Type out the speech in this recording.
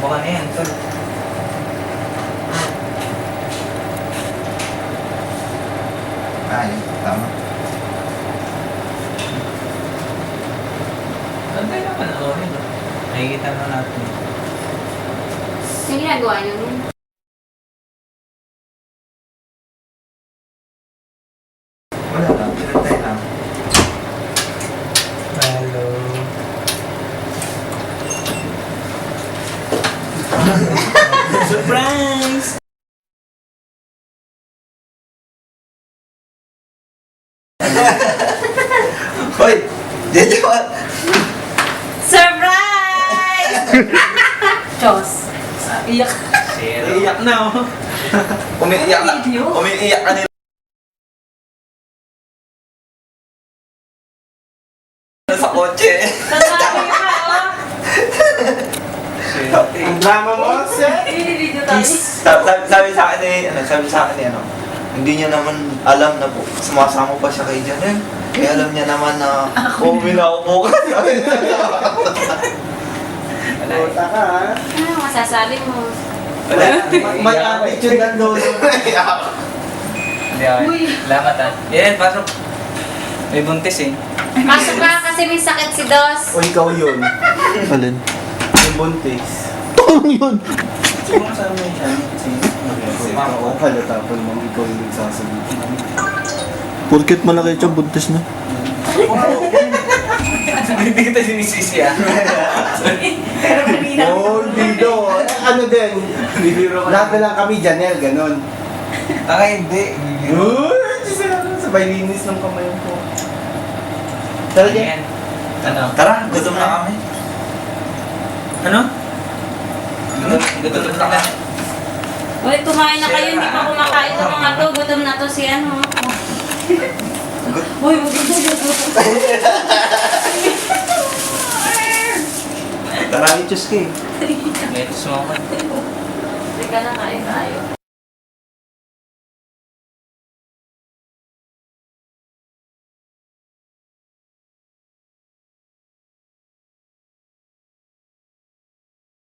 Baka na yan, tol. Ay, tama. Antay naman ako rin. Nakikita na natin. Yung ginagawa niyo nun? Wala lang, pinantay lang. Hello. Surprise! Hoy! Diyan mo! Surprise! Diyos. Iyak. Zero. Iiyak na oh. Umiiyak na. Video? Umiiyak ka nila. Sa kotse. Tatabi ka, oh. Ang drama mo, sir. Video tayo. Sabi sa akin ano, hindi niya naman alam na po, sumasama pa siya kay Janelle. Kaya alam niya naman na, minaupo ka. Puta ka ha? Ano masasabi mo? Wala. May attitude ng lolo. Hindi ako. Uy. Salamat ah. Yan, pasok. May buntis eh. Pasok ka kasi may sakit si Dos. O ikaw yun. Alin? Yung buntis. Ano yun? Sino kasama yun siya? Si Mako. Halata pa naman ikaw yung nagsasabi. Porkit malaki siya, buntis na. Hindi kita sinisisi ah. Pero kanina. Oo, hindi do. Ano din? Lahat na lang kami, Janelle, ganun. Taka hindi. Sabay linis ng kamay ko. Talaga? Yan. Ano? Tara, gutom na kami. Ano? Gutom na. Uy, kumain na kayo. Hindi pa kumakain ng mga to. Gutom na to si ano. Uy, gutom. Tara. Chus ka eh. Let's smoke. Teka na, kain tayo.